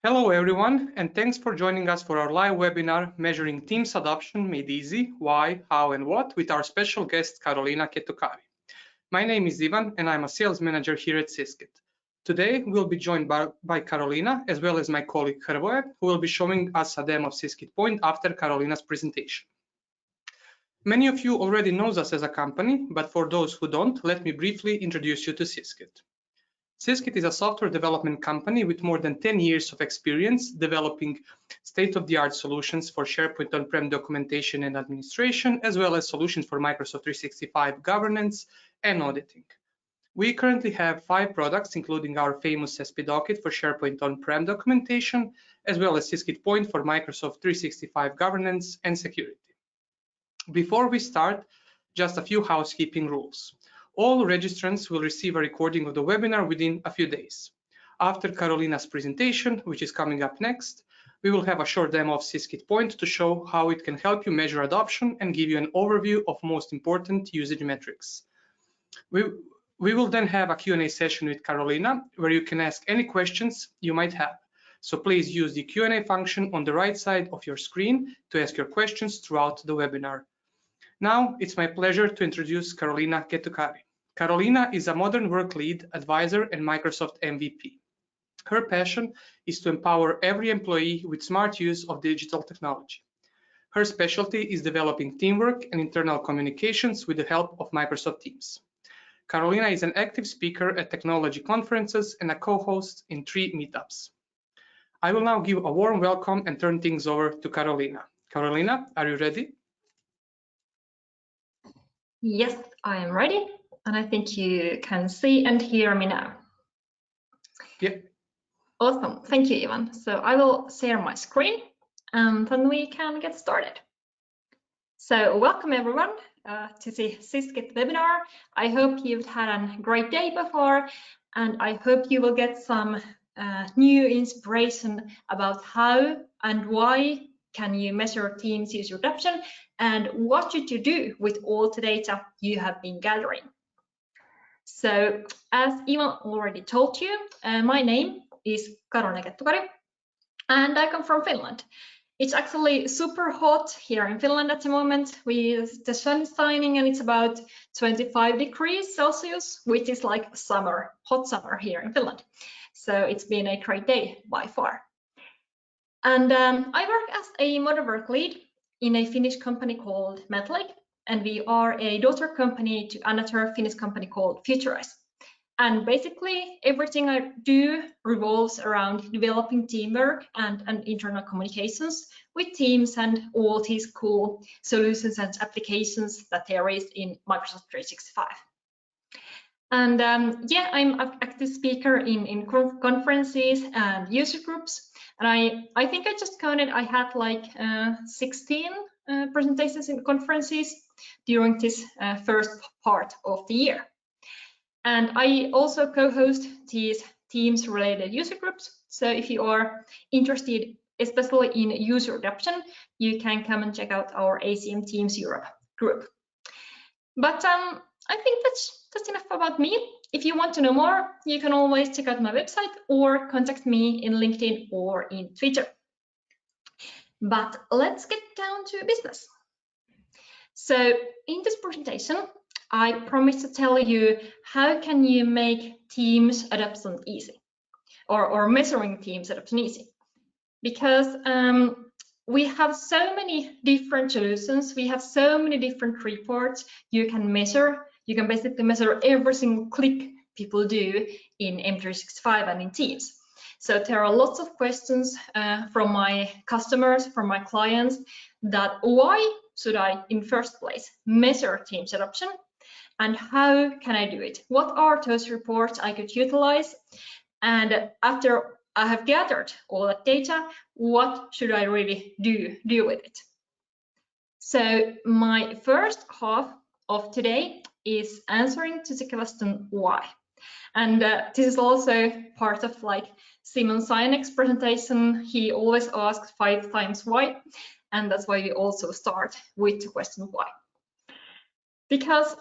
Hello everyone, and thanks for joining us for our live webinar measuring Teams adoption made easy, why, how and what with our special guest Karoliina Kettukari. My name is Ivan and I'm a sales manager here at Syskit. Today we'll be joined by Karoliina as well as my colleague Hrvoje, who will be showing us a demo of Syskit Point after Karoliina's presentation. Many of you already know us as a company, but for those who don't, let me briefly introduce you to Syskit. Syskit is a software development company with more than 10 years of experience developing state-of-the-art solutions for SharePoint on-prem documentation and administration, as well as solutions for Microsoft 365 governance and auditing. We currently have 5 products, including our famous SP Docket for SharePoint on-prem documentation, as well as Syskit Point for Microsoft 365 governance and security. Before we start, just a few housekeeping rules. All registrants will receive a recording of the webinar within a few days. After Karoliina's presentation, which is coming up next, we will have a short demo of Syskit Point to show how it can help you measure adoption and give you an overview of most important usage metrics. We will then have a Q&A session with Karoliina, where you can ask any questions you might have. So please use the Q&A function on the right side of your screen to ask your questions throughout the webinar. Now, it's my pleasure to introduce Karoliina Kettukari. Karoliina is a modern work lead, advisor, and Microsoft MVP. Her passion is to empower every employee with smart use of digital technology. Her specialty is developing teamwork and internal communications with the help of Microsoft Teams. Karoliina is an active speaker at technology conferences and a co-host in 3 meetups. I will now give a warm welcome and turn things over to Karoliina. Karoliina, are you ready? Yes, I am ready, and I think you can see and hear me now. Yeah. Awesome, thank you, Ivan. So I will share my screen, and then we can get started. So welcome everyone to the Syskit webinar. I hope you've had a great day before, and I hope you will get some new inspiration about how and why can you measure Teams user adoption and what should you do with all the data you have been gathering. So as Ivan already told you, my name is Karoliina Kettukari and I come from Finland. It's actually super hot here in Finland at the moment. The sun is shining and it's about 25 degrees Celsius, which is like summer, hot summer here in Finland. So it's been a great day by far. And I work as a modern work lead in a Finnish company called Medlake, and we are a daughter company to another Finnish company called Futurize. And basically, everything I do revolves around developing teamwork and internal communications with teams and all these cool solutions and applications that there is in Microsoft 365. And yeah, I'm an active speaker in conferences and user groups. And I think I just counted, I had like 16 presentations in conferences during this first part of the year. And I also co-host these Teams-related user groups. So if you are interested, especially in user adoption, you can come and check out our ACM Teams Europe group. But I think that's enough about me. If you want to know more, you can always check out my website or contact me in LinkedIn or in Twitter. But let's get down to business. So in this presentation, I promise to tell you how can you make Teams adoption easy, or measuring Teams adoption easy. Because we have so many different solutions, we have so many different reports you can measure. You can basically measure every single click people do in M365 and in Teams. So there are lots of questions from my customers, from my clients, that why should I in first place measure Teams adoption and how can I do it? What are those reports I could utilize? And after I have gathered all that data, what should I really do with it? So my first half of today is answering to the question why. And this is also part of like Simon Sinek's presentation. He always asks 5 times why, and that's why we also start with the question why. Because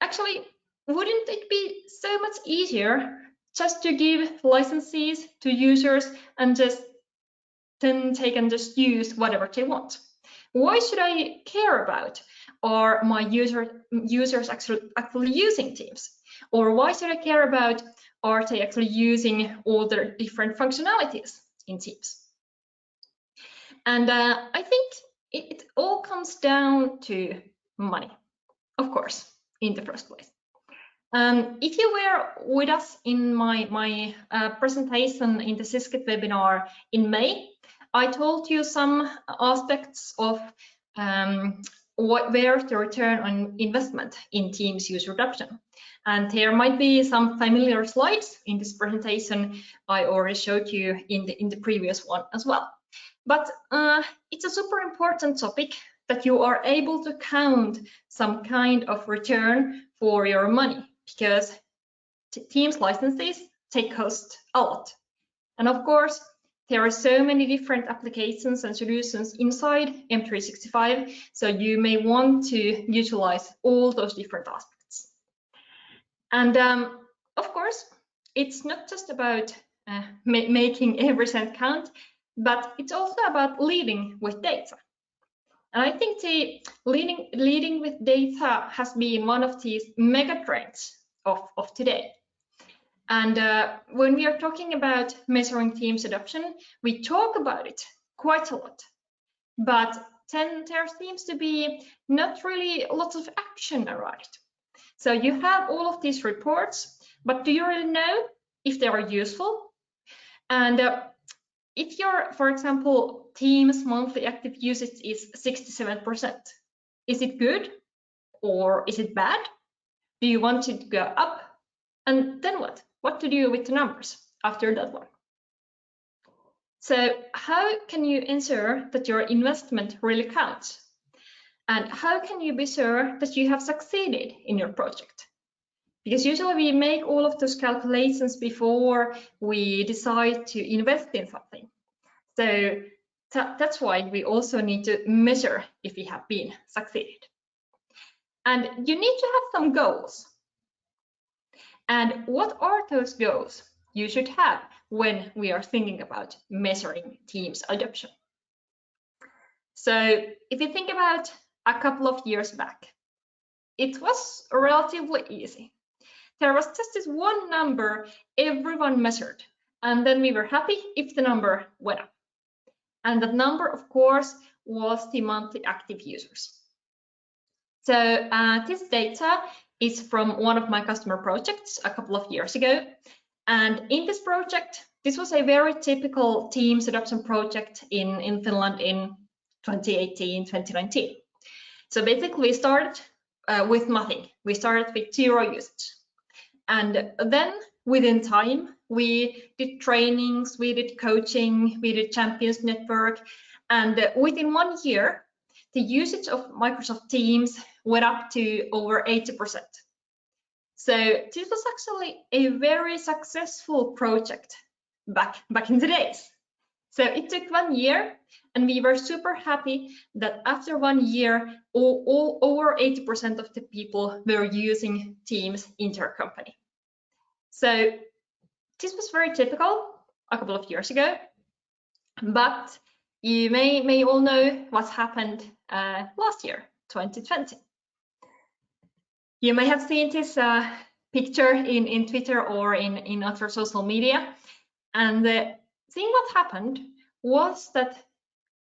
actually, wouldn't it be so much easier just to give licenses to users and just then take and just use whatever they want? Why should I care about are my users actually using Teams? Or why should I care about are they actually using all the different functionalities in Teams? And I think it all comes down to money, of course, in the first place. If you were with us in my presentation in the Syskit webinar in May, I told you some aspects of where the return on investment in Teams user adoption. And there might be some familiar slides in this presentation I already showed you in the previous one as well. But it's a super important topic that you are able to count some kind of return for your money, because Teams licenses take cost a lot. And of course, there are so many different applications and solutions inside M365, so you may want to utilize all those different aspects. And of course, it's not just about making every cent count, but it's also about leading with data. And I think the leading with data has been one of these mega trends of today. And when we are talking about measuring Teams adoption, we talk about it quite a lot. But then there seems to be not really lots of action around it. So you have all of these reports, but do you really know if they are useful? And if your, for example, Teams monthly active usage is 67%, is it good or is it bad? Do you want it to go up? And then what? What to do with the numbers after that one? So how can you ensure that your investment really counts? And how can you be sure that you have succeeded in your project? Because usually we make all of those calculations before we decide to invest in something. So that's why we also need to measure if we have been succeeded. And you need to have some goals. And what are those goals you should have when we are thinking about measuring Teams adoption? So if you think about a couple of years back, it was relatively easy. There was just this one number everyone measured, and then we were happy if the number went up. And that number, of course, was the monthly active users. So this data is from one of my customer projects a couple of years ago. And in this project, this was a very typical Teams adoption project in Finland in 2018, 2019. So basically we started with nothing. We started with 0 usage. And then within time, we did trainings, we did coaching, we did Champions Network. And within 1 year, the usage of Microsoft Teams went up to over 80%. So this was actually a very successful project back in the days. So it took 1 year, and we were super happy that after 1 year, over 80% of the people were using Teams in their company. So this was very typical a couple of years ago, but you may all know what happened last year, 2020. You may have seen this picture in Twitter or in other social media. And the thing what happened was that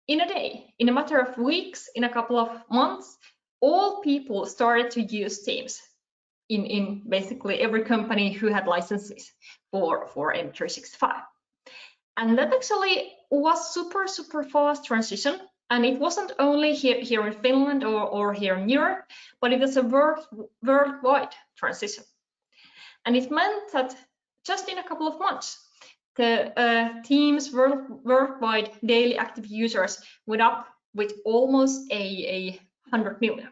in a day, in a matter of weeks, in a couple of months, all people started to use Teams in basically every company who had licenses for M365. And that actually was super fast transition. And it wasn't only here in Finland or here in Europe, but it was a worldwide transition. And it meant that just in a couple of months, the Teams worldwide daily active users went up with almost 100 million.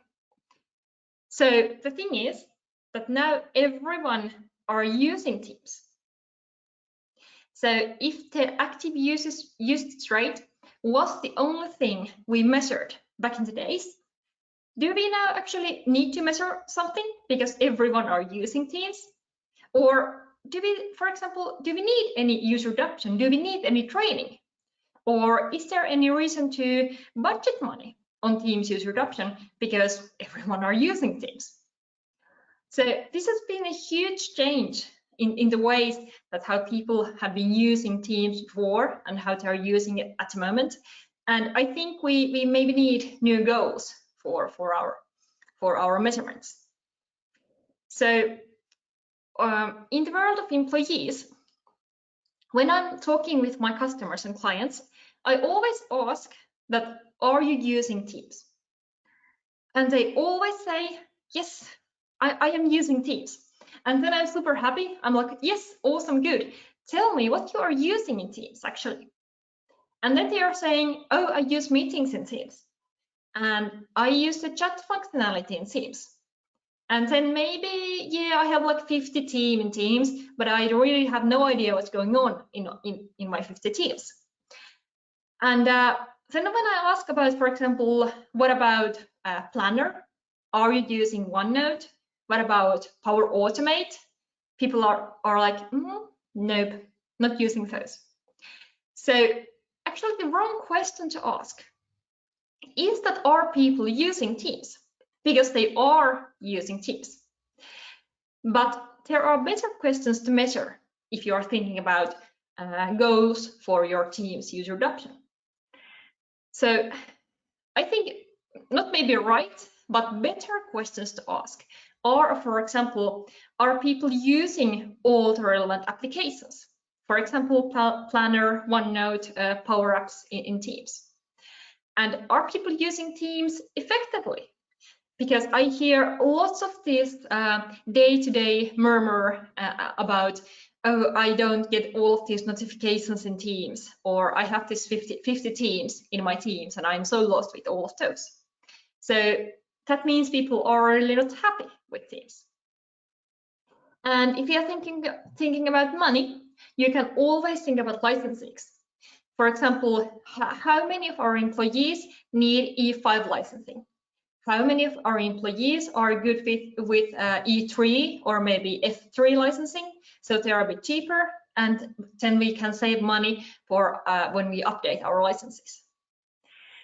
So the thing is that now everyone are using Teams. So if the active usage rate was the only thing we measured back in the days, do we now actually need to measure something because everyone are using Teams? Or for example, do we need any user adoption? Do we need any training? Or is there any reason to budget money on Teams user adoption because everyone are using Teams? So this has been a huge change in the ways that how people have been using Teams before and how they're using it at the moment. And I think we maybe need new goals for our measurements. So in the world of employees, when I'm talking with my customers and clients, I always ask that, are you using Teams? And they always say, yes, I am using Teams. And then I'm super happy. I'm like, yes, awesome, good. Tell me what you are using in Teams, actually. And then they are saying, oh, I use meetings in Teams. And I use the chat functionality in Teams. And then maybe, yeah, I have like 50 teams in Teams, but I really have no idea what's going on in my 50 teams. And then when I ask about, for example, what about Planner? Are you using OneNote? What about Power Automate? People are like, nope, not using those. So actually the wrong question to ask is that, are people using Teams? Because they are using Teams. But there are better questions to measure if you are thinking about goals for your Teams user adoption. So I think not maybe right, but better questions to ask are, for example, are people using all the relevant applications? For example, Planner, OneNote, Power Apps in Teams. And are people using Teams effectively? Because I hear lots of this day-to-day murmur about, oh, I don't get all of these notifications in Teams, or I have this 50 teams in my Teams and I'm so lost with all of those. So that means people are really not happy with Teams. And if you're thinking about money, you can always think about licensing. For example, how many of our employees need E5 licensing? How many of our employees are good with E3 or maybe F3 licensing, so they are a bit cheaper, and then we can save money for when we update our licenses.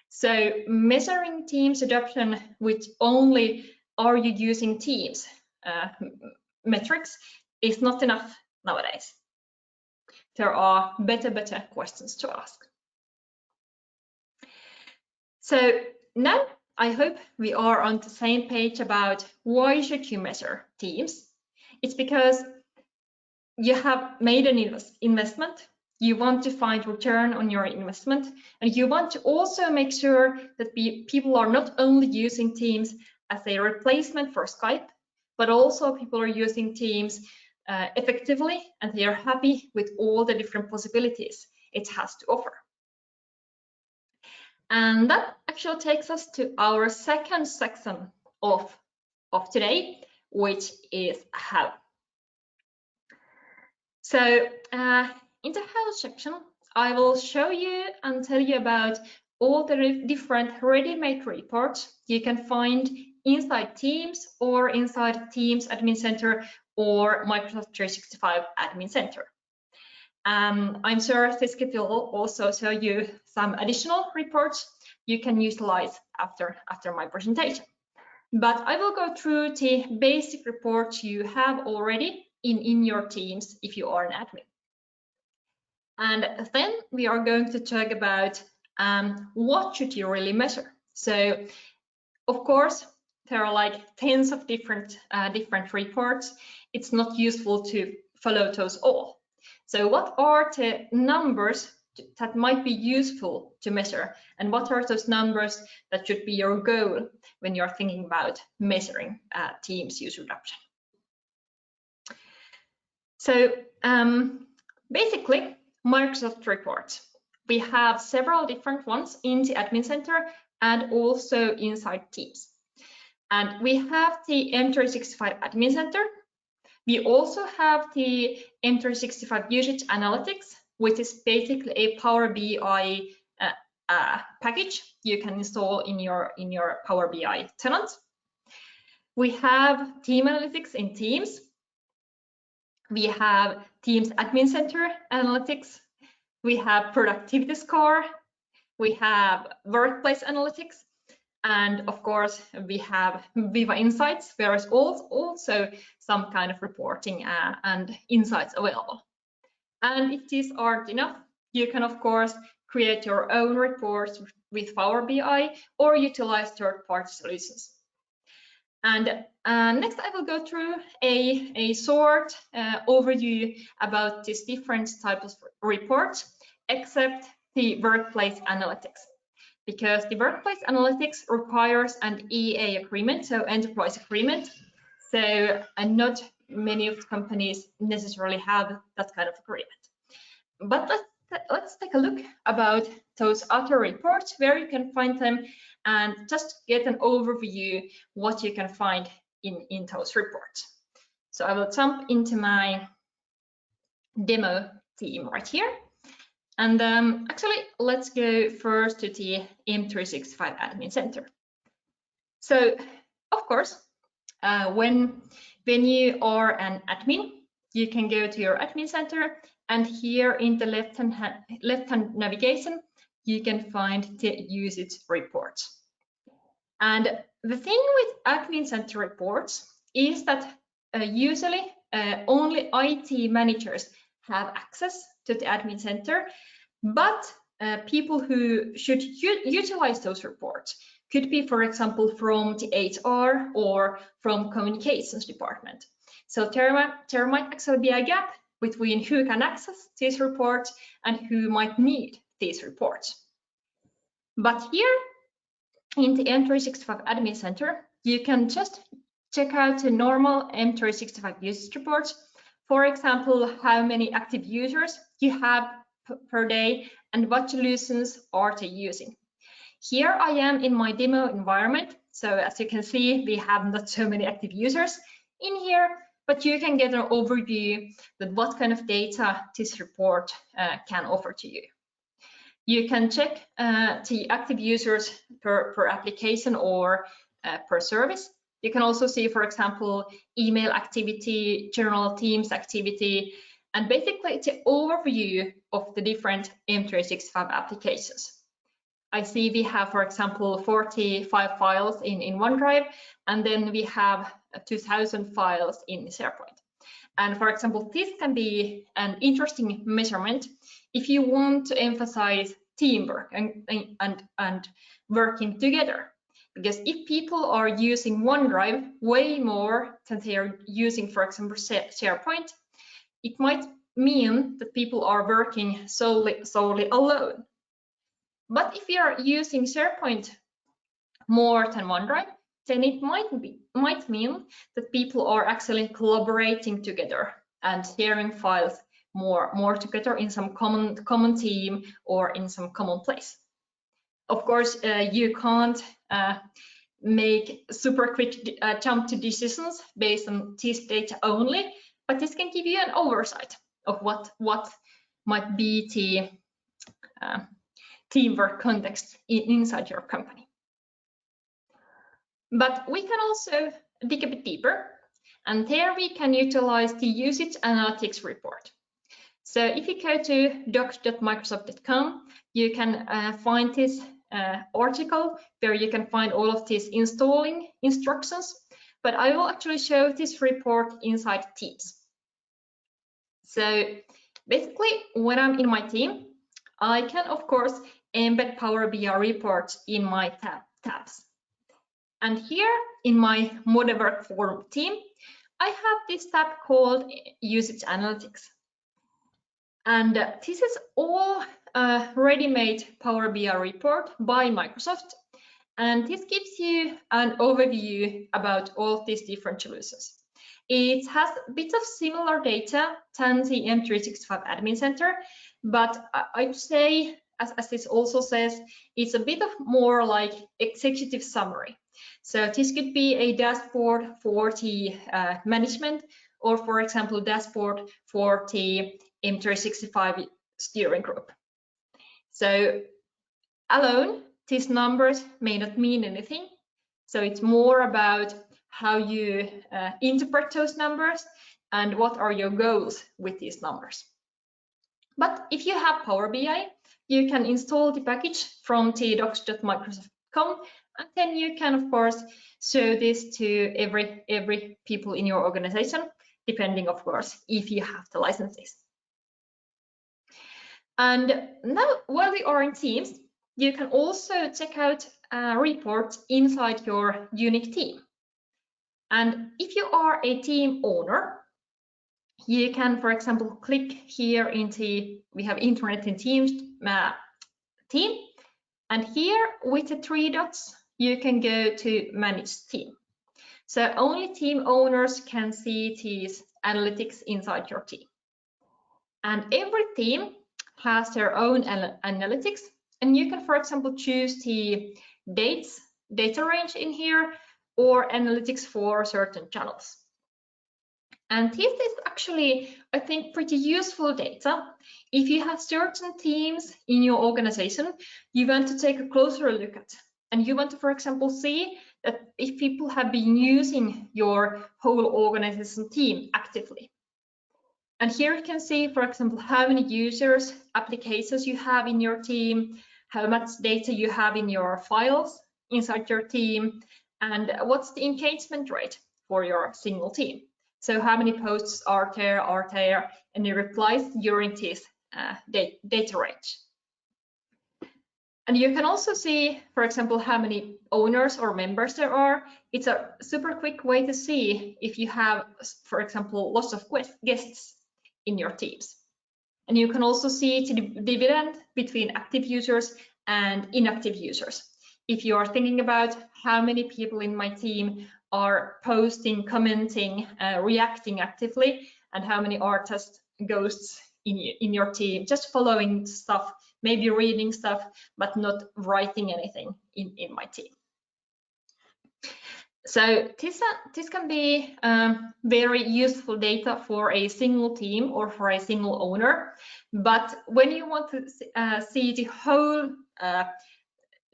So measuring Teams adoption with only are you using Teams metrics is not enough nowadays. There are better questions to ask. So now I hope we are on the same page about why should you measure Teams. It's because you have made an investment, you want to find return on your investment, and you want to also make sure that people are not only using Teams as a replacement for Skype, but also people are using Teams effectively, and they are happy with all the different possibilities it has to offer. And that actually takes us to our second section of today, which is how. So in the how section, I will show you and tell you about all the different ready-made reports you can find inside Teams or inside Teams Admin Center or Microsoft 365 Admin Center. I'm sure Syskit will also show you some additional reports you can utilize after my presentation. But I will go through the basic reports you have already in your Teams if you are an admin. And then we are going to talk about what should you really measure. So of course, there are like tens of different reports. It's not useful to follow those all. So what are the numbers that might be useful to measure, and what are those numbers that should be your goal when you're thinking about measuring Teams user adoption? So basically, Microsoft reports. We have several different ones in the Admin Center and also inside Teams. And we have the M365 Admin Center. We also have the M365 Usage Analytics, which is basically a Power BI package you can install in your Power BI tenant. We have Team Analytics in Teams. We have Teams Admin Center Analytics. We have Productivity Score. We have Workplace Analytics. And of course, we have Viva Insights, where is also some kind of reporting and insights available. And if these aren't enough, you can, of course, create your own reports with Power BI or utilize third-party solutions. And next, I will go through a short overview about these different types of reports, except the workplace analytics, because the workplace analytics requires an EA agreement, so enterprise agreement. So, and not many of the companies necessarily have that kind of agreement. But let's take a look about those other reports, where you can find them, and just get an overview what you can find in those reports. So I will jump into my demo team right here. And actually, let's go first to the M365 Admin Center. So, of course, when you are an admin, you can go to your admin center, and here in the left-hand navigation, you can find the usage reports. And the thing with admin center reports is that usually only IT managers have access to the admin center, but people who should utilize those reports could be, for example, from the HR or from communications department. So there might actually be a gap between who can access these reports and who might need these reports. But here in the M365 Admin Center, you can just check out the normal M365 usage reports. For example, how many active users you have per day and what solutions are they using. Here I am in my demo environment. So as you can see, we have not so many active users in here, but you can get an overview of what kind of data this report can offer to you. You can check the active users per application or per service. You can also see, for example, email activity, general Teams activity, and basically the overview of the different M365 applications. I see we have, for example, 45 files in OneDrive, and then we have 2,000 files in SharePoint. And for example, this can be an interesting measurement if you want to emphasize teamwork and working together. Because if people are using OneDrive way more than they are using, for example, SharePoint, it might mean that people are working solely alone. But if you are using SharePoint more than OneDrive, then it might mean that people are actually collaborating together and sharing files more together in some common team or in some common place. Of course, you can't make super quick jump to decisions based on this data only, but this can give you an oversight of what might be the teamwork context inside your company. But we can also dig a bit deeper, and there we can utilize the usage analytics report. So if you go to docs.microsoft.com, you can find this article where you can find all of these installing instructions, but I will actually show this report inside Teams. So basically, when I'm in my team, I can, of course, embed Power BI reports in my tabs. And here in my modern work forum team, I have this tab called Usage Analytics. And this is all ready-made Power BI report by Microsoft. And this gives you an overview about all of these different solutions. It has a bit of similar data than the M365 Admin Center, but I'd say, as this also says, it's a bit of more like executive summary. So this could be a dashboard for the management, or for example, dashboard for the M365 steering group. So alone, these numbers may not mean anything. So it's more about how you interpret those numbers and what are your goals with these numbers. But if you have Power BI, you can install the package from tdocs.microsoft.com, and then you can, of course, show this to every people in your organization, depending, of course, if you have the licenses. And now, while we are in Teams, you can also check out reports inside your unique team. And if you are a team owner, you can, for example, click here into, we have Internet in Teams team, and here with the 3 dots, you can go to Manage Team. So only team owners can see these analytics inside your team. And every team has their own analytics, and you can, for example, choose the data range in here, or analytics for certain channels. And this is actually, I think, pretty useful data. If you have certain teams in your organization you want to take a closer look at, and you want to, for example, see that if people have been using your whole organization team actively. And here you can see, for example, how many users, applications you have in your team, how much data you have in your files inside your team, and what's the engagement rate for your single team. So how many posts are there, and the replies during this data range. And you can also see, for example, how many owners or members there are. It's a super quick way to see if you have, for example, lots of guests in your teams. And you can also see the dividend between active users and inactive users. If you are thinking about how many people in my team are posting, commenting, reacting actively, and how many are just ghosts in your team, just following stuff, maybe reading stuff, but not writing anything in my team. So this can be very useful data for a single team or for a single owner. But when you want to see the whole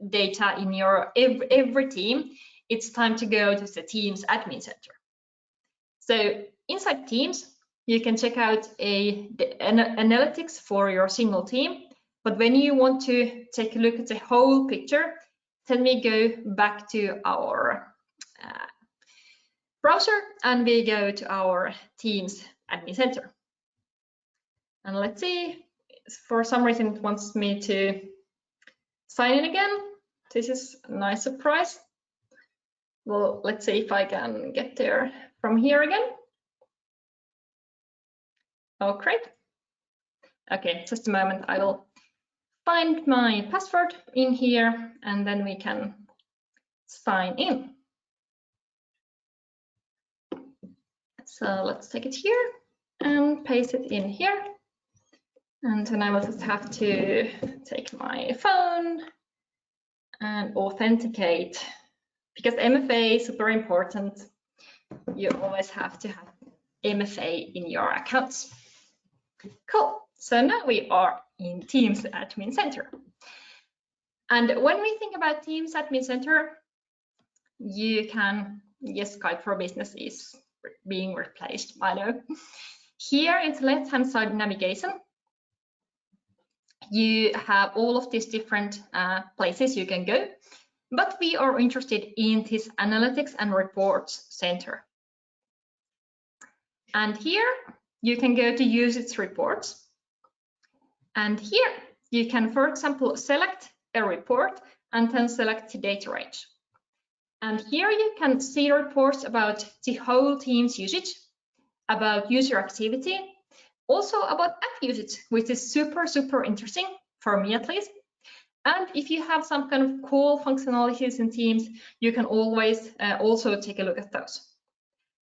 data in your every team, it's time to go to the Teams Admin Center. So inside Teams, you can check out analytics for your single team. But when you want to take a look at the whole picture, then we go back to our browser and we go to our Teams Admin Center. And let's see, for some reason it wants me to sign in again. This is a nice surprise. Well, let's see if I can get there from here again. Oh, great. Okay, just a moment. I will find my password in here and then we can sign in. So let's take it here and paste it in here. And then I will just have to take my phone and authenticate, because MFA is super important. You always have to have MFA in your accounts. Cool. So now we are in Teams Admin Center. And when we think about Teams Admin Center, you can, yes, Skype for Business is being replaced, I know. Here in the left-hand side navigation, you have all of these different places you can go, but we are interested in this Analytics and Reports Center. And here you can go to Usage Reports. And here you can, for example, select a report and then select the data range. And here you can see reports about the whole team's usage, about user activity, also about app usage, which is super, super interesting for me at least. And if you have some kind of cool functionalities in Teams, you can always also take a look at those.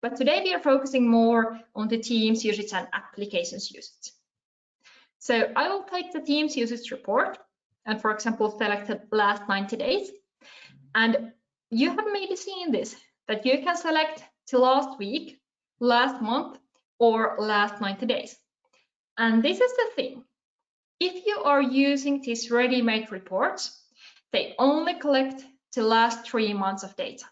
But today we are focusing more on the Teams usage and applications usage. So I will take the Teams usage report and, for example, select the last 90 days. And you have maybe seen this, that you can select the last week, last month, or last 90 days. And this is the thing. If you are using these ready-made reports, they only collect the last 3 months of data.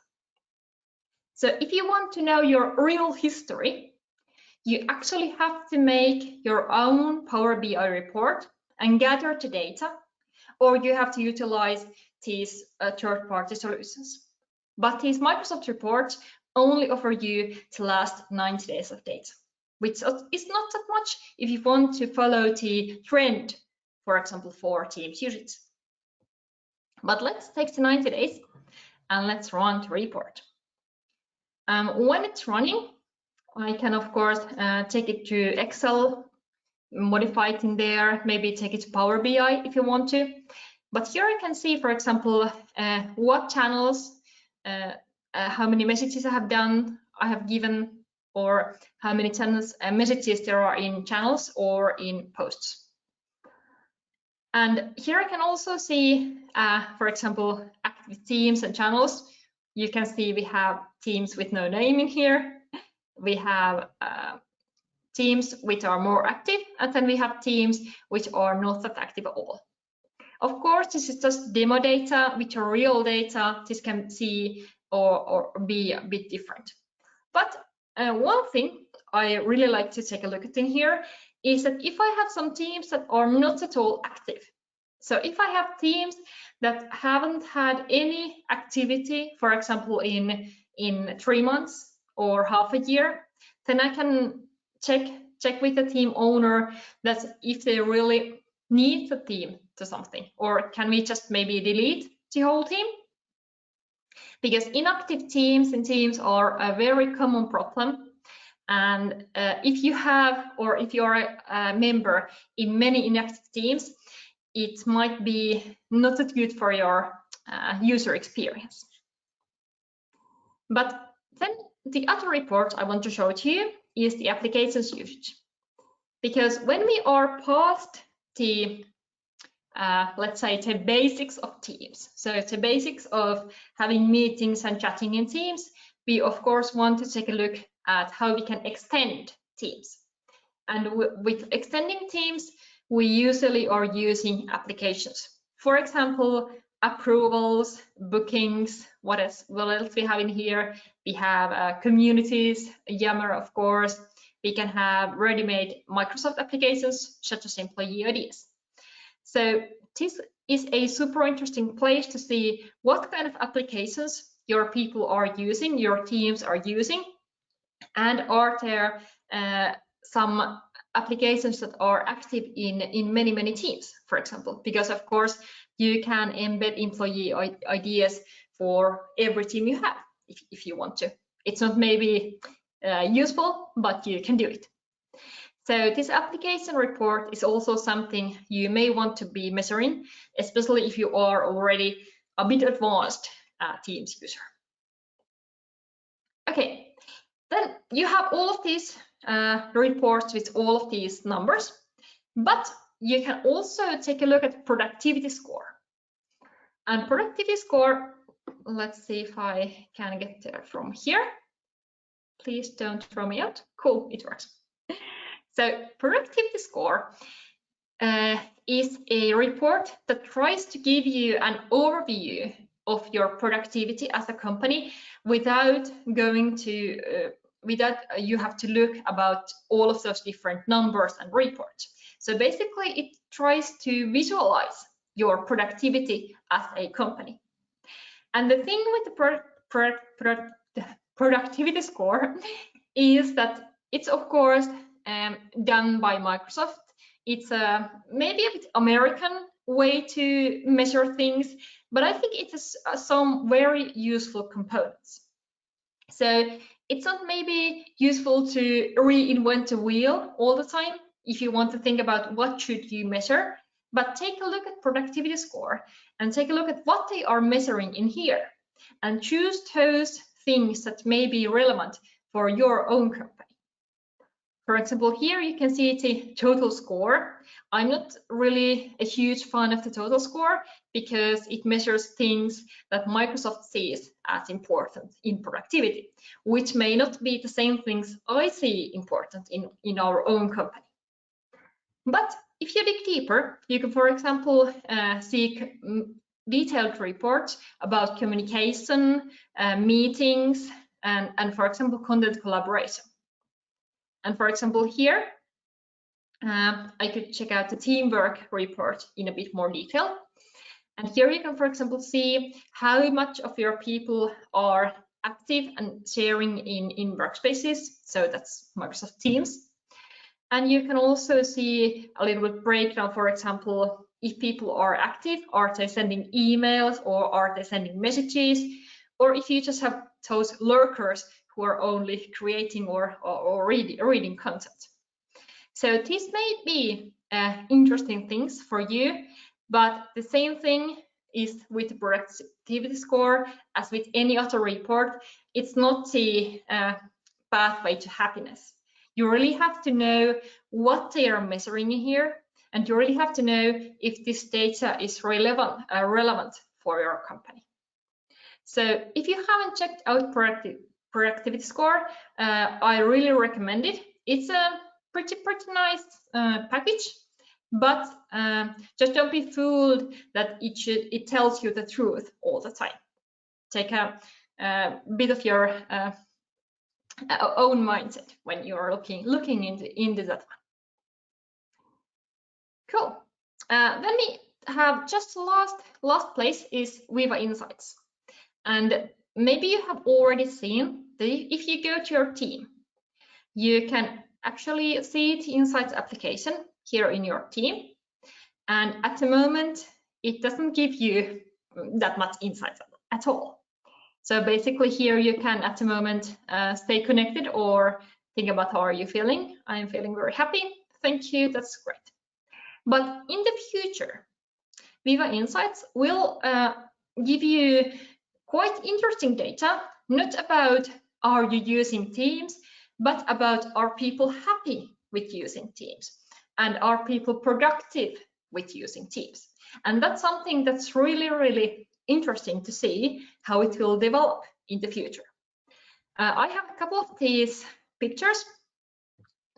So if you want to know your real history, you actually have to make your own Power BI report and gather the data, or you have to utilize these third-party solutions. But these Microsoft reports only offer you the last 90 days of data, which is not that much if you want to follow the trend, for example, for Teams usage. But let's take the 90 days and let's run the report. When it's running, I can, of course, take it to Excel, modify it in there, maybe take it to Power BI if you want to. But here I can see, for example, what channels, how many messages I have given, or how many channels messages there are in channels or in posts. And here I can also see, for example, active teams and channels. You can see we have teams with no name in here. We have teams which are more active, and then we have teams which are not that active at all. Of course, this is just demo data, which are real data. This can see or be a bit different. But one thing I really like to take a look at in here is that if I have some teams that are not at all active, so if I have teams that haven't had any activity, for example, in 3 months or half a year, then I can check with the team owner that if they really need the team to something, or can we just maybe delete the whole team? Because inactive teams and teams are a very common problem. And if you have, or if you are a member in many inactive teams, it might be not that good for your user experience. But then the other report I want to show to you is the applications usage. Because when we are past the, let's say, the basics of Teams, so the basics of having meetings and chatting in Teams, we of course want to take a look at how we can extend Teams. And with extending Teams, we usually are using applications. For example, approvals, bookings, what else we have in here? We have communities, Yammer, of course. We can have ready-made Microsoft applications, such as employee IDs. So this is a super interesting place to see what kind of applications your people are using, your teams are using, and are there some applications that are active in many teams, for example, because of course you can embed employee ideas for every team you have if you want to. It's not maybe useful, but you can do it. So this application report is also something you may want to be measuring, especially if you are already a bit advanced Teams user. Okay, then you have all of these reports with all of these numbers, but you can also take a look at productivity score. And productivity score, let's see if I can get there from here. Please don't throw me out. Cool, it works. So productivity score is a report that tries to give you an overview of your productivity as a company without going to without you have to look about all of those different numbers and reports. So basically it tries to visualize your productivity as a company. And the thing with the productivity score is that it's of course done by Microsoft. It's maybe a bit American way to measure things, but I think it has some very useful components. So it's not maybe useful to reinvent the wheel all the time if you want to think about what should you measure, but take a look at productivity score and take a look at what they are measuring in here and choose those things that may be relevant for your own company. For example, here you can see the total score. I'm not really a huge fan of the total score because it measures things that Microsoft sees as important in productivity, which may not be the same things I see important in our own company. But if you dig deeper, you can, for example, seek detailed reports about communication, meetings, and for example, content collaboration. And for example, here, I could check out the teamwork report in a bit more detail. And here you can, for example, see how much of your people are active and sharing in workspaces. So that's Microsoft Teams. And you can also see a little bit breakdown, for example, if people are active, are they sending emails or are they sending messages? Or if you just have those lurkers who are only creating or reading content. So this may be interesting things for you, but the same thing is with the productivity score as with any other report. It's not the pathway to happiness. You really have to know what they are measuring here, and you really have to know if this data is relevant for your company. So if you haven't checked out productivity score, I really recommend it. It's a pretty nice package, but just don't be fooled that it tells you the truth all the time. Take a bit of your own mindset when you're looking into that one. Cool. Then we have just last place is Viva Insights, and maybe you have already seen that if you go to your team, you can actually see the Insights application here in your team, and at the moment it doesn't give you that much insights at all. So basically here you can at the moment stay connected or think about how are you feeling. I'm feeling very happy, thank you, that's great. But in the future, Viva Insights will give you quite interesting data, not about are you using Teams, but about are people happy with using Teams and are people productive with using Teams. And that's something that's really interesting to see how it will develop in the future. I have a couple of these pictures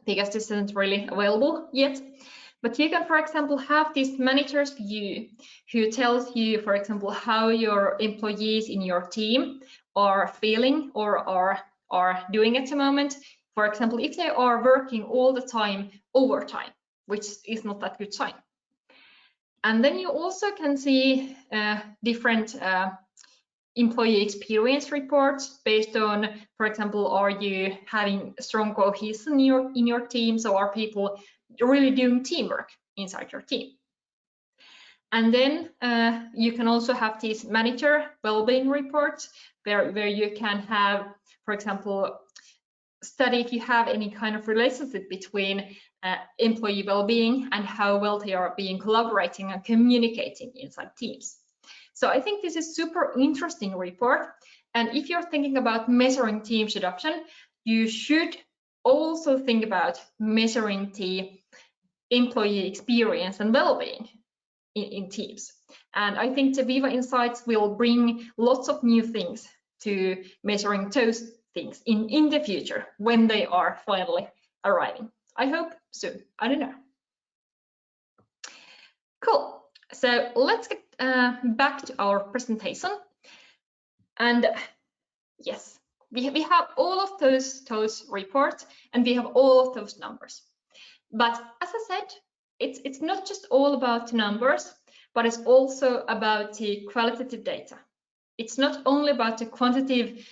because this isn't really available yet. But you can, for example, have this manager's view who tells you, for example, how your employees in your team are feeling or are doing at the moment. For example, if they are working all the time overtime, which is not that good sign. And then you also can see different employee experience reports based on, for example, are you having strong cohesion in your team? So are people really doing teamwork inside your team? And then you can also have these manager well-being reports where you can have, for example, study if you have any kind of relationship between employee well-being and how well they are being collaborating and communicating inside teams. So I think this is super interesting report. And if you're thinking about measuring Teams adoption, you should also think about measuring the employee experience and well-being in Teams. And I think the Viva Insights will bring lots of new things to measuring those things in the future when they are finally arriving. I hope soon, I don't know. Cool. So let's get back to our presentation. And yes, we have all of those reports and we have all of those numbers. But as I said, it's not just all about the numbers, but it's also about the qualitative data. It's not only about the quantitative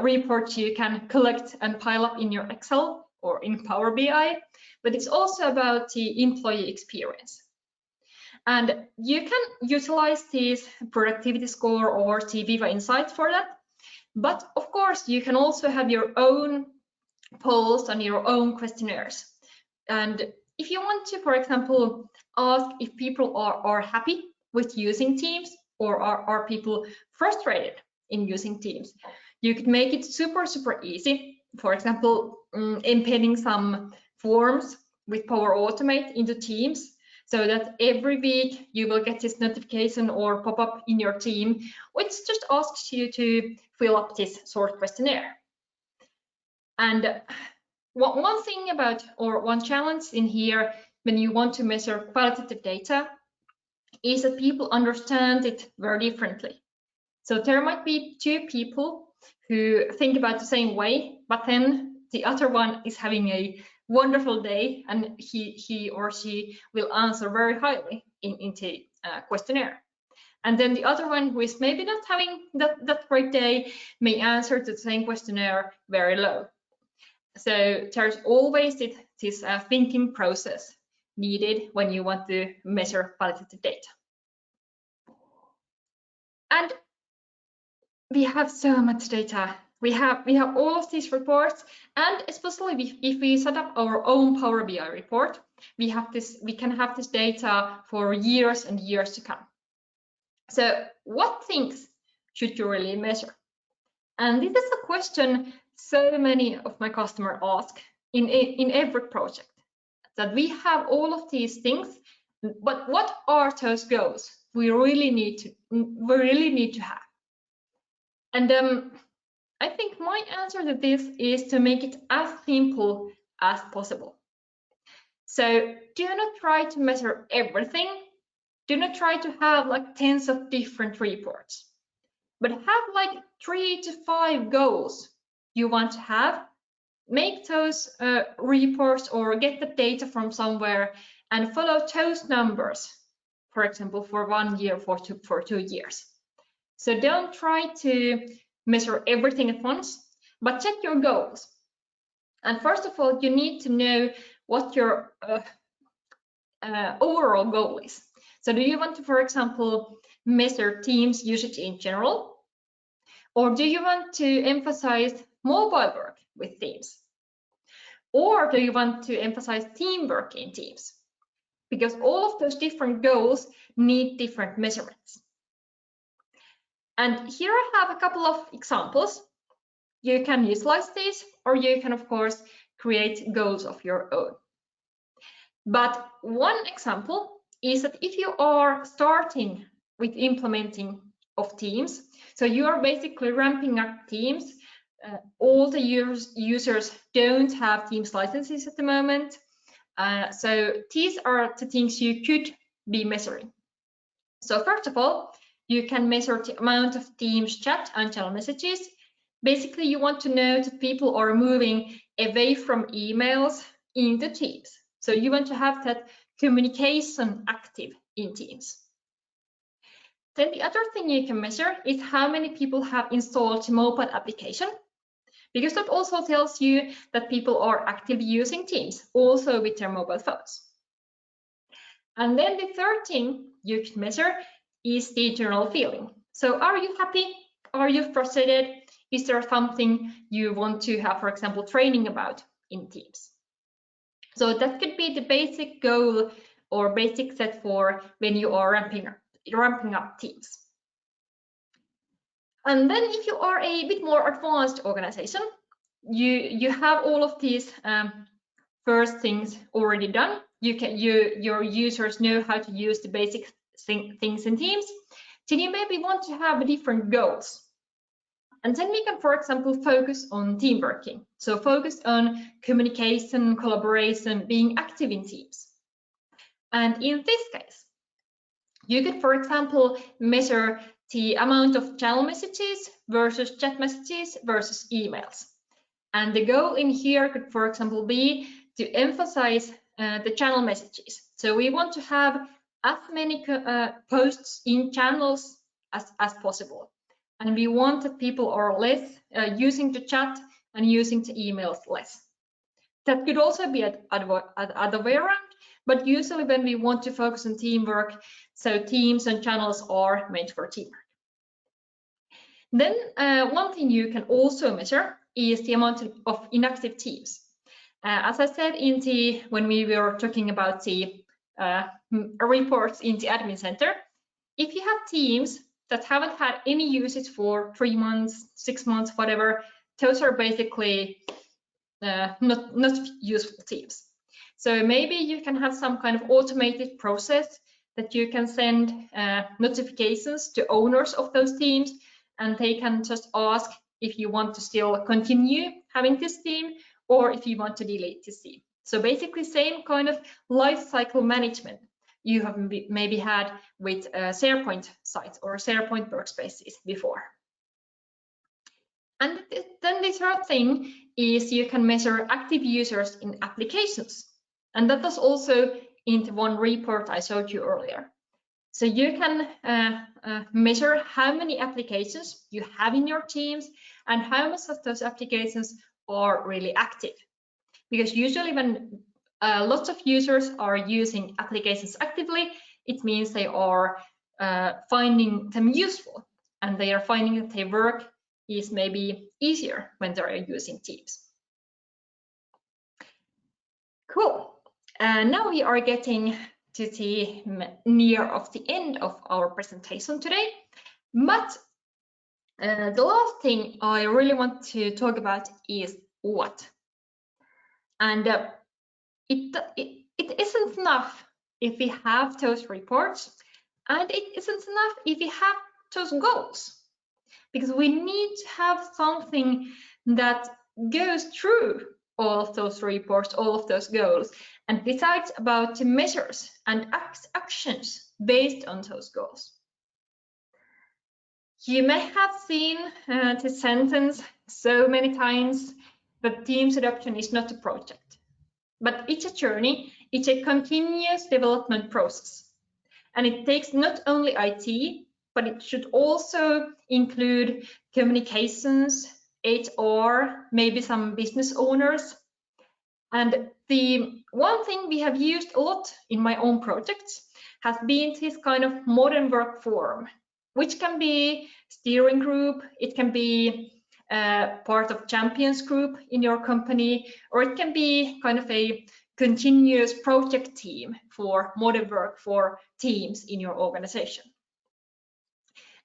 reports you can collect and pile up in your Excel or in Power BI, but it's also about the employee experience. And you can utilize this productivity score or the Viva Insights for that. But of course, you can also have your own polls and your own questionnaires. And if you want to, for example, ask if people are happy with using Teams or are people frustrated in using Teams, you could make it super easy. For example, embedding some forms with Power Automate into Teams, so that every week you will get this notification or pop up in your team, which just asks you to fill up this short questionnaire. And one thing about, or one challenge in here when you want to measure qualitative data is that people understand it very differently. So there might be two people who think about the same way, but then the other one is having a wonderful day, and he or she will answer very highly into questionnaire. And then the other one who is maybe not having that great day may answer to the same questionnaire very low. So there's always this thinking process needed when you want to measure qualitative data. And we have so much data. We have all of these reports, and especially if we set up our own Power BI report, we can have this data for years and years to come. So what things should you really measure? And this is a question so many of my customers ask in every project, that we have all of these things, but what are those goals we really need to have? And I think my answer to this is to make it as simple as possible. So do not try to measure everything. Do not try to have like tens of different reports, but have like 3 to 5 goals you want to have. Make those reports or get the data from somewhere and follow those numbers, for example, for 1 year, for 2 years. So don't try to measure everything at once, but set your goals. And first of all, you need to know what your overall goal is. So do you want to, for example, measure Teams usage in general? Or do you want to emphasize mobile work with Teams? Or do you want to emphasize teamwork in Teams? Because all of those different goals need different measurements. And here I have a couple of examples. You can utilize these, or you can, of course, create goals of your own. But one example is that if you are starting with implementing of Teams, so you are basically ramping up Teams, all the users don't have Teams licenses at the moment. So these are the things you could be measuring. So first of all, you can measure the amount of Teams chat and channel messages. Basically, you want to know that people are moving away from emails into Teams. So you want to have that communication active in Teams. Then the other thing you can measure is how many people have installed the mobile application, because that also tells you that people are actively using Teams, also with their mobile phones. And then the third thing you can measure is the general feeling. So are you happy? Are you frustrated? Is there something you want to have, for example, training about in Teams? So that could be the basic goal or basic set for when you are ramping up Teams. And then if you are a bit more advanced organization, you have all of these first things already done. Your users know how to use the basic things in Teams. Then you maybe want to have different goals. And then we can, for example, focus on team working. So focus on communication, collaboration, being active in Teams. And in this case, you could, for example, measure the amount of channel messages versus chat messages versus emails. And the goal in here could, for example, be to emphasize the channel messages. So we want to have as many posts in channels as possible. And we want that people are less using the chat and using the emails less. That could also be other way around, but usually when we want to focus on teamwork, so teams and channels are meant for teamwork. Then one thing you can also measure is the amount of inactive teams. As I said when we were talking about the reports in the admin center, if you have teams that haven't had any usage for 3 months, 6 months, whatever, those are basically not useful teams. So maybe you can have some kind of automated process that you can send notifications to owners of those teams, and they can just ask if you want to still continue having this team or if you want to delete this team. So basically same kind of life cycle management you have maybe had with SharePoint sites or SharePoint workspaces before. And then the third thing is you can measure active users in applications. And that was also in the one report I showed you earlier. So you can measure how many applications you have in your teams and how much of those applications are really active. Because usually when lots of users are using applications actively, it means they are finding them useful and they are finding that their work is maybe easier when they are using Teams. Cool. Now we are getting to the near of the end of our presentation today, but the last thing I really want to talk about is what. And it isn't enough if we have those reports, and it isn't enough if we have those goals, because we need to have something that goes through all of those reports, all of those goals, and decides about the measures and actions based on those goals. You may have seen the sentence so many times that Teams adoption is not a project, but it's a journey, it's a continuous development process. And it takes not only IT, but it should also include communications, HR, maybe some business owners. And the one thing we have used a lot in my own projects has been this kind of modern work forum, which can be steering group, it can be part of champions group in your company, or it can be kind of a continuous project team for modern work for teams in your organization.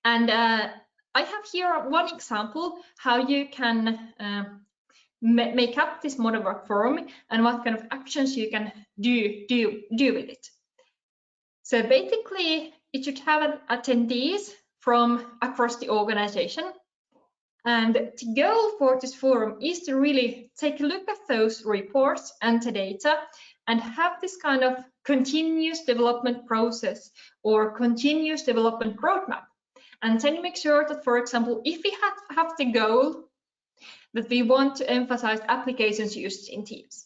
And I have here one example how you can make up this modern work forum and what kind of actions you can do with it. So basically, it should have attendees from across the organization. And the goal for this forum is to really take a look at those reports and the data and have this kind of continuous development process or continuous development roadmap. And then make sure that, for example, if we have the goal that we want to emphasize applications used in Teams.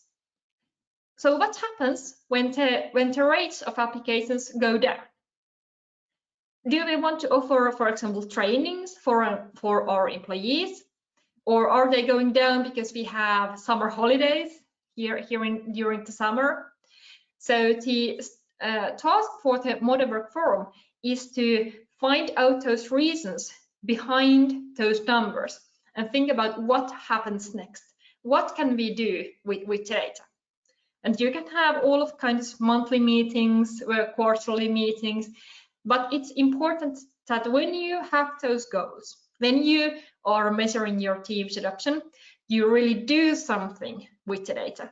So what happens when the rates of applications go down? Do we want to offer, for example, trainings for our employees, or are they going down because we have summer holidays during the summer? So the task for the Modern Work Forum is to find out those reasons behind those numbers and think about what happens next. What can we do with data? And you can have all of kinds of monthly meetings, quarterly meetings, but it's important that when you have those goals, when you are measuring your Teams adoption, you really do something with the data.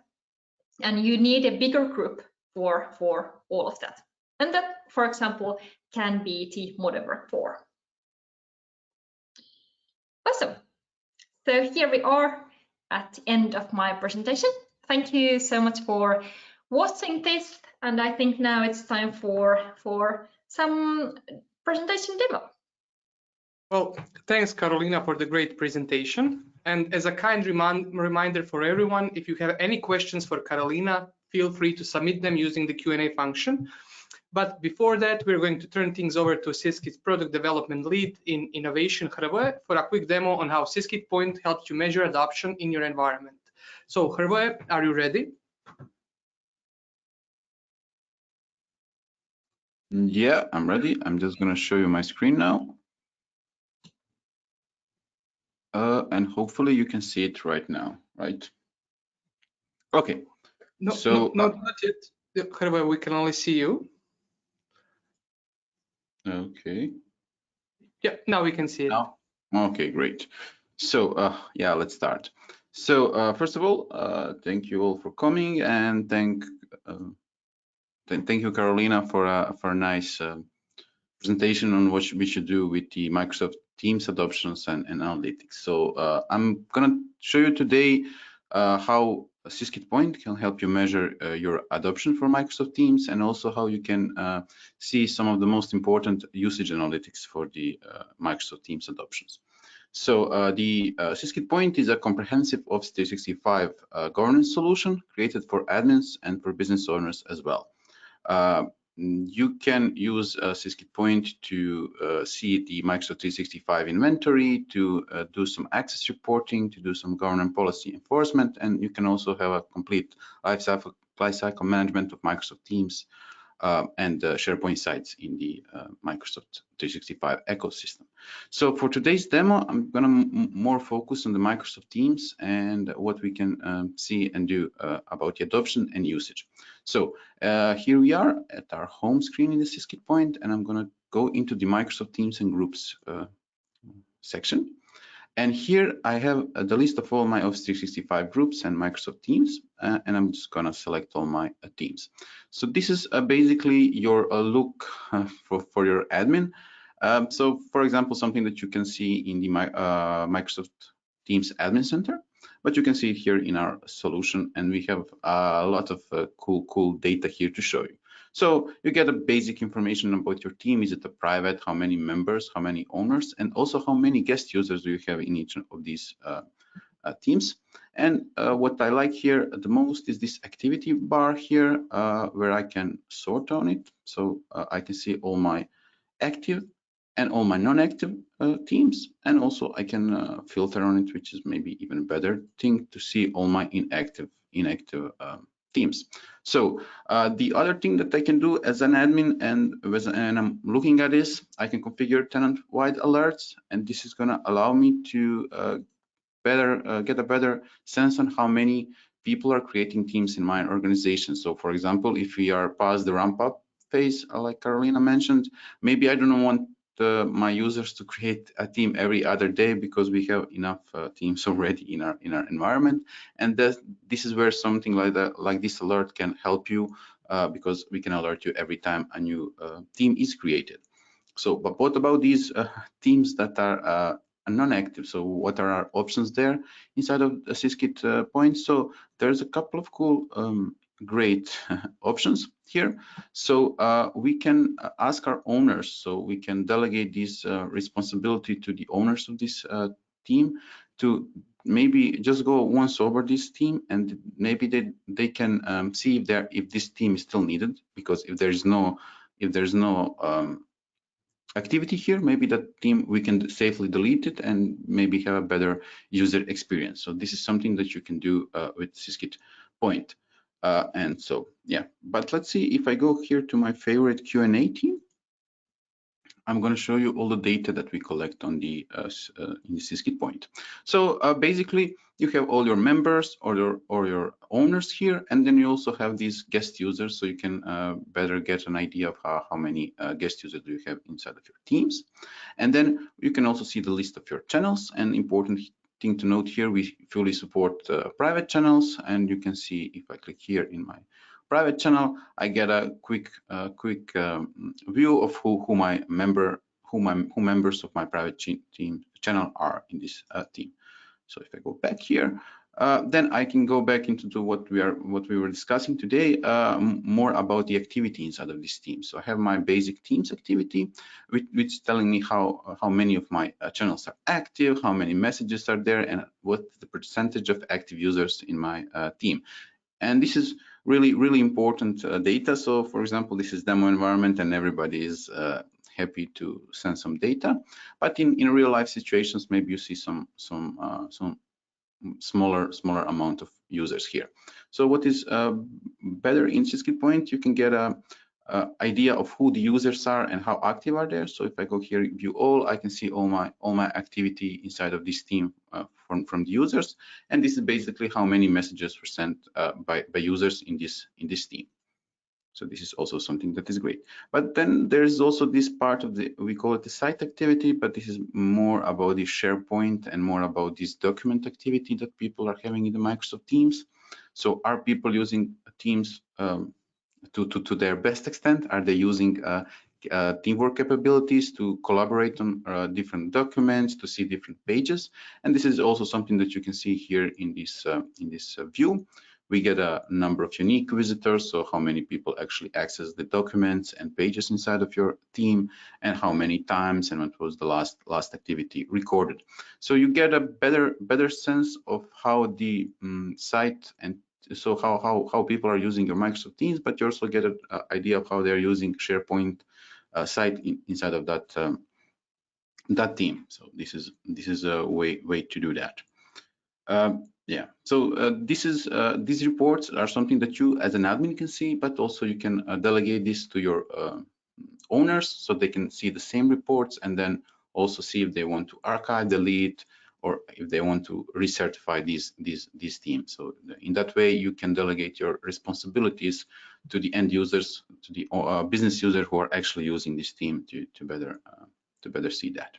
And you need a bigger group for all of that. And that, for example, can be the Modern Work Forum. Awesome. So here we are at the end of my presentation. Thank you so much for watching this. And I think now it's time for some presentation demo. Well, thanks, Karoliina, for the great presentation. And as a kind reminder for everyone, if you have any questions for Karoliina, feel free to submit them using the Q&A function. But before that, we're going to turn things over to Syskit's product development lead in innovation, Hrvoje, for a quick demo on how Syskit Point helps you measure adoption in your environment. So Hrvoje, are you ready? Yeah, I'm ready. I'm just going to show you my screen now. And hopefully you can see it right now, right? Okay. No, so not yet. Hrvoje, we can only see you. Okay. Yeah, now we can see it. Now? Okay, great. So yeah, let's start. So first of all, thank you all for coming, and thank you, Karoliina, for a nice presentation on what we should do with the Microsoft Teams adoptions and analytics. So I'm gonna show you today how Syskit Point can help you measure your adoption for Microsoft Teams, and also how you can see some of the most important usage analytics for the Microsoft Teams adoptions. So the Syskit Point is a comprehensive Office 365 governance solution created for admins and for business owners as well. You can use Syskit Point to see the Microsoft 365 inventory, to do some access reporting, to do some governance policy enforcement, and you can also have a complete lifecycle management of Microsoft Teams and SharePoint sites in the Microsoft 365 ecosystem. So for today's demo, I'm going to more focus on the Microsoft Teams and what we can see and do about the adoption and usage. So here we are at our home screen in the Syskit Point, and I'm going to go into the Microsoft Teams and Groups section. And here I have the list of all my Office 365 groups and Microsoft Teams, and I'm just gonna select all my teams. So this is basically your look for your admin. So for example, something that you can see in the Microsoft Teams Admin Center, but you can see it here in our solution, and we have a lot of cool data here to show you. So you get a basic information about your team. Is it a private? How many members? How many owners? And also how many guest users do you have in each of these teams? And what I like here the most is this activity bar here, where I can sort on it. So I can see all my active and all my non-active teams, and also I can filter on it, which is maybe even a better thing to see all my inactive teams. So the other thing that I can do as an admin, and I'm looking at this, I can configure tenant-wide alerts, and this is going to allow me to get a better sense on how many people are creating teams in my organization. So for example, if we are past the ramp-up phase, like Karoliina mentioned, maybe I don't want my users to create a team every other day because we have enough teams already in our environment, and this is where something like this alert can help you, because we can alert you every time a new team is created. So, but what about these teams that are non-active? So what are our options there inside of the Syskit Point? So there's a couple of cool great options here. So we can ask our owners, so we can delegate this responsibility to the owners of this team to maybe just go once over this team, and maybe they can see if this team is still needed, because if there's no activity here, maybe that team we can safely delete it and maybe have a better user experience. So this is something that you can do with Syskit Point. And so, yeah, but let's see if I go here to my favorite Q&A team. I'm going to show you all the data that we collect on the in the Syskit Point. So basically, you have all your members or your owners here, and then you also have these guest users, so you can better get an idea of how many guest users do you have inside of your teams. And then you can also see the list of your channels. And important thing to note here, we fully support private channels, and you can see if I click here in my private channel, I get a quick view of who members of my private team channel are in this team. So if I go back here, then I can go back into what we were discussing today, more about the activity inside of this team. So I have my basic teams activity, which is telling me how many of my channels are active, how many messages are there, and what's the percentage of active users in my team. And this is really important data. So for example, this is demo environment, and everybody is happy to send some data. But in real life situations, maybe you see some smaller amount of users here. So what is better in Syskit Point, you can get a idea of who the users are and how active are they. So if I go here, view all, I can see all my activity inside of this team from the users, and this is basically how many messages were sent by users in this team. So this is also something that is great. But then there's also this part of we call it the site activity, but this is more about the SharePoint and more about this document activity that people are having in the Microsoft Teams. So are people using Teams to their best extent? Are they using teamwork capabilities to collaborate on different documents, to see different pages? And this is also something that you can see here in this view, We get a number of unique visitors, so how many people actually access the documents and pages inside of your team, and how many times, and what was the last activity recorded. So you get a better sense of how the site, and so how people are using your Microsoft Teams, but you also get an idea of how they're using SharePoint site inside of that team. So this is a way to do that. Yeah, so these reports are something that you as an admin can see, but also you can delegate this to your owners so they can see the same reports, and then also see if they want to archive, delete, or if they want to recertify these teams. So in that way, you can delegate your responsibilities to the end users, to the business users who are actually using this team to better see that.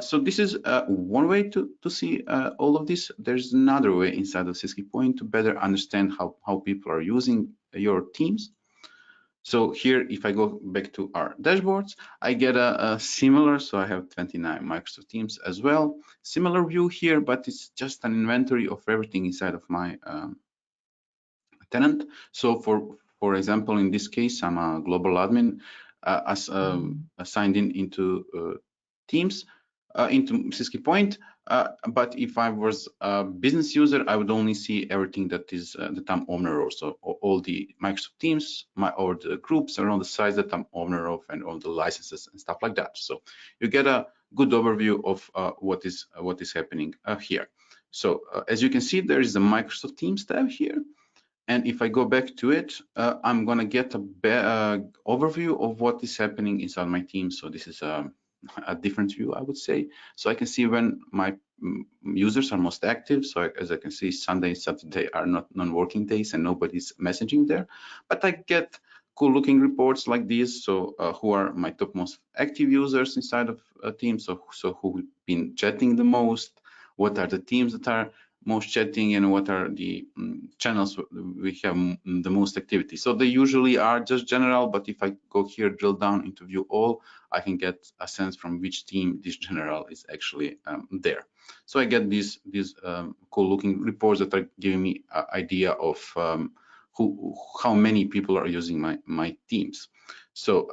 So this is one way to see all of this. There's another way inside of Syskit Point to better understand how people are using your teams. So here, if I go back to our dashboards, I get a similar, so I have 29 Microsoft Teams as well. Similar view here, but it's just an inventory of everything inside of my tenant. So for example, in this case, I'm a global admin signed into Teams, into Syskit Point. But if I was a business user, I would only see everything that is that I'm owner of. So all the Microsoft Teams, or the groups around the sites that I'm owner of, and all the licenses and stuff like that. So you get a good overview of what is happening here. So as you can see, there is a Microsoft Teams tab here. And if I go back to it, I'm going to get a overview of what is happening inside my team. So this is a different view, I would say. So I can see when my users are most active. So as I can see, Sunday and Saturday are not non-working days and nobody's messaging there. But I get cool looking reports like these. So who are my top most active users inside of a team? So who've been chatting the most? What are the teams that are most chatting, and what are the channels we have the most activity? So they usually are just general, but if I go here, drill down into view all, I can get a sense from which team this general is actually there. So I get these cool looking reports that are giving me an idea of how many people are using my teams. So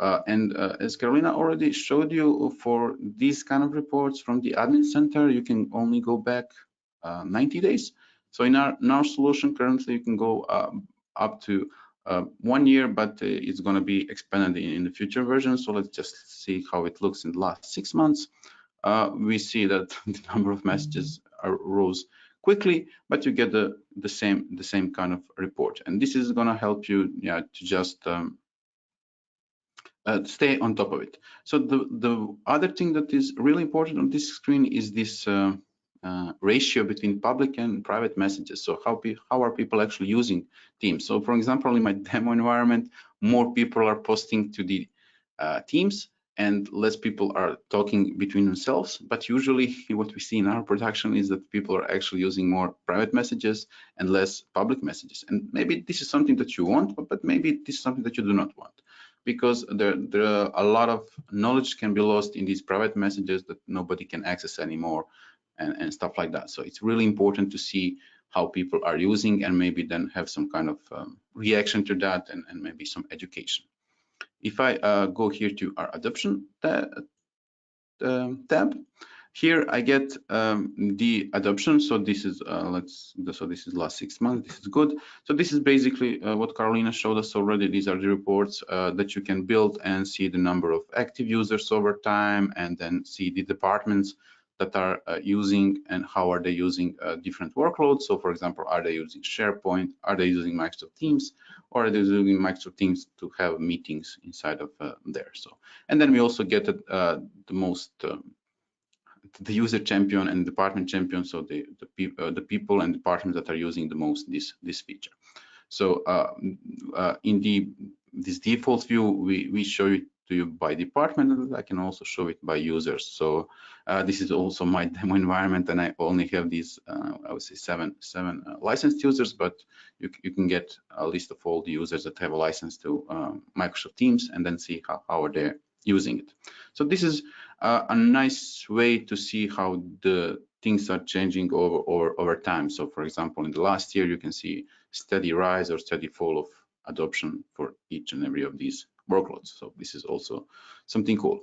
as Karoliina already showed you, for these kind of reports from the admin center, you can only go back 90 days. So in our solution currently, you can go up to 1 year, but it's going to be expanded in the future version. So let's just see how it looks in the last 6 months. We see that the number of messages rose quickly, but you get the same kind of report. And this is going to help you to just stay on top of it. So the other thing that is really important on this screen is this ratio between public and private messages. So how are people actually using Teams? So for example, in my demo environment, more people are posting to the Teams and less people are talking between themselves. But usually what we see in our production is that people are actually using more private messages and less public messages. And maybe this is something that you want, but maybe this is something that you do not want, because there are a lot of knowledge can be lost in these private messages that nobody can access anymore, and stuff like that. So it's really important to see how people are using, and maybe then have some kind of reaction to that, and maybe some education. If I go here to our adoption tab, here I get the adoption. So this is so this is last 6 months. This is good. So this is basically what Karoliina showed us already. These are the reports that you can build and see the number of active users over time, and then see the departments that are using and how are they using different workloads. So for example, are they using SharePoint? Are they using Microsoft Teams? Or are they using Microsoft Teams to have meetings inside of there? So, and then we also get the most the user champion and department champion, so the people and departments that are using the most this feature. So in this default view, we show it to you by department, and I can also show it by users. So this is also my demo environment, and I only have these I would say seven licensed users, but you can get a list of all the users that have a license to Microsoft Teams, and then see how are they using it. So this is a nice way to see how the things are changing over time. So for example, in the last year, you can see steady rise or steady fall of adoption for each and every of these workloads. So this is also something cool.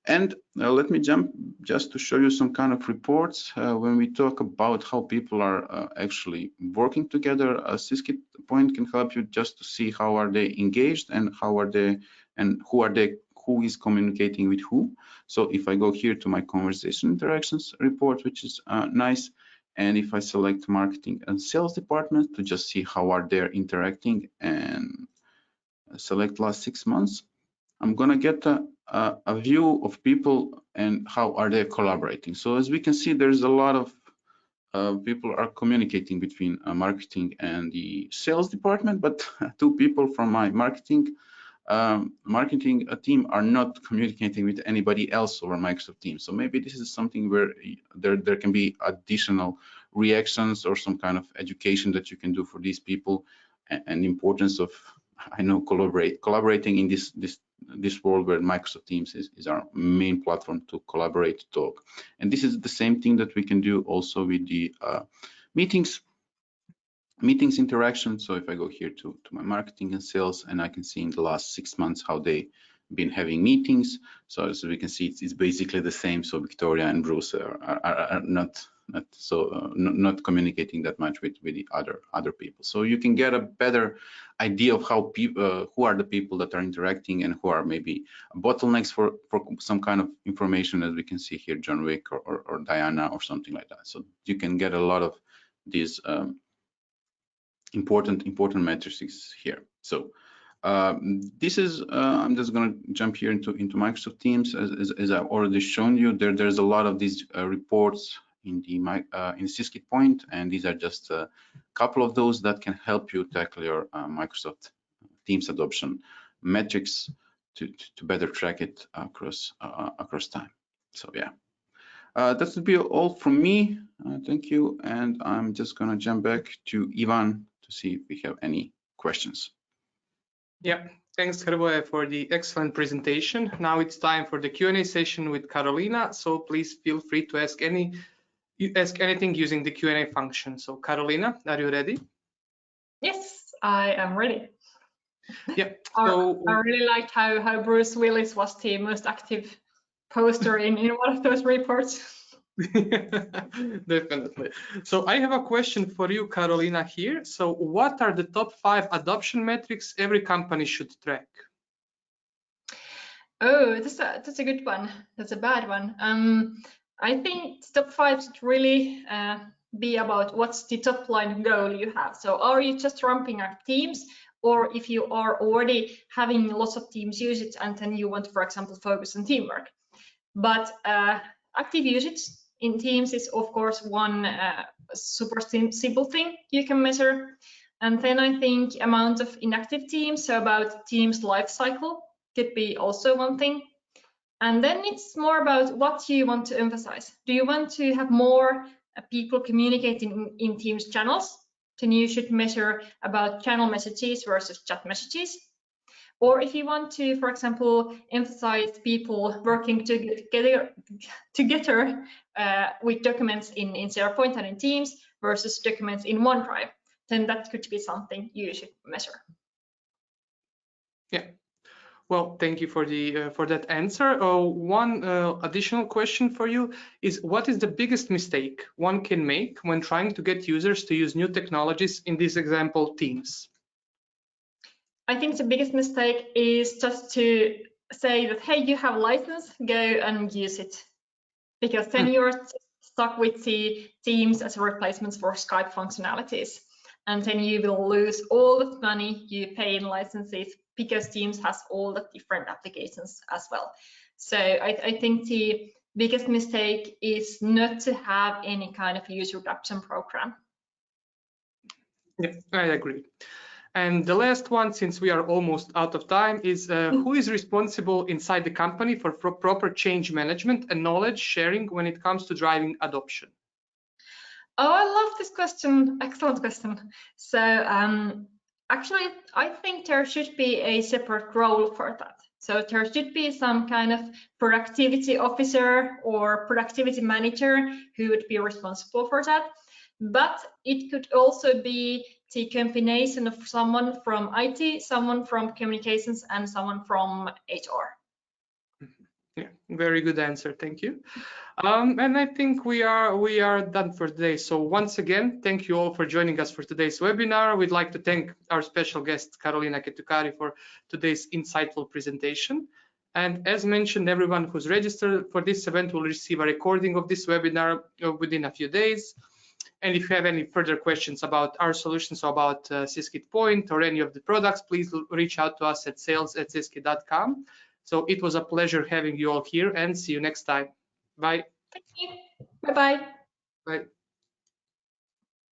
And let me jump just to show you some kind of reports when we talk about how people are actually working together. Syskit Point can help you just to see how are they engaged and how are they and who is communicating with who. So if I go here to my conversation interactions report, which is nice, and if I select marketing and sales department to just see how are they interacting and select last 6 months, I'm gonna get a view of people and how are they collaborating. So as we can see, there's a lot of people are communicating between marketing and the sales department, but 2 people from my marketing team are not communicating with anybody else over Microsoft Teams. So maybe this is something where there can be additional reactions or some kind of education that you can do for these people, and the importance of, I know, collaborating in this world where Microsoft Teams is our main platform to collaborate, to talk. And this is the same thing that we can do also with the meetings interaction. So if I go here to my marketing and sales, and I can see in the last 6 months how they been having meetings. So as we can see, it's basically the same. So Victoria and Bruce are not communicating that much with the other people. So you can get a better idea of how people, who are the people that are interacting and who are maybe bottlenecks for some kind of information, as we can see here, John Wick or Diana or something like that. So you can get a lot of these important matrices here. So this is I'm just going to jump here into Microsoft Teams. As I've already shown you, there's a lot of these reports in the in Syskit Point, and these are just a couple of those that can help you tackle your Microsoft Teams adoption metrics to better track it across time. So yeah, that would be all from me. Thank you, and I'm just going to jump back to Ivan to see if we have any questions. Yeah, thanks, Hrvoje, for the excellent presentation. Now it's time for the Q&A session with Karoliina. So please feel free to ask anything using the Q&A function. So Karoliina, are you ready? Yes, I am ready. Yeah. So I really liked how Bruce Willis was the most active poster in one of those reports. Definitely. So I have a question for you, Karoliina, here. So what are the top 5 adoption metrics every company should track? Oh, that's a good one. That's a bad one. I think top 5 should really be about what's the top line goal you have. So are you just ramping up Teams, or if you are already having lots of Teams usage and then you want to, for example, focus on teamwork. But active usage in Teams is, of course, one super simple thing you can measure. And then I think amount of inactive teams, so about Teams life cycle, could be also one thing. And then it's more about what you want to emphasize. Do you want to have more people communicating in Teams channels? Then you should measure about channel messages versus chat messages. Or if you want to, for example, emphasize people working together with documents in SharePoint and in Teams versus documents in OneDrive, then that could be something you should measure. Yeah. Well, thank you for that answer. One additional question for you is, what is the biggest mistake one can make when trying to get users to use new technologies, in this example, Teams? I think the biggest mistake is just to say that, hey, you have a license, go and use it. Because then you're stuck with the Teams as a replacement for Skype functionalities. And then you will lose all the money you pay in licenses, because Teams has all the different applications as well. So I think the biggest mistake is not to have any kind of user adoption program. Yeah, I agree. And the last one, since we are almost out of time, is who is responsible inside the company for proper change management and knowledge sharing when it comes to driving adoption? Oh, I love this question. Excellent question. So actually, I think there should be a separate role for that. So there should be some kind of productivity officer or productivity manager who would be responsible for that. But it could also be the combination of someone from IT, someone from communications, and someone from HR. Yeah, very good answer. Thank you. And I think we are done for today. So once again, thank you all for joining us for today's webinar. We'd like to thank our special guest, Karoliina Kettukari, for today's insightful presentation. And as mentioned, everyone who's registered for this event will receive a recording of this webinar within a few days. And if you have any further questions about our solutions, or about Syskit Point or any of the products, please reach out to us at sales@syskit.com. So it was a pleasure having you all here, and see you next time. Bye. Thank you. Bye-bye. Bye.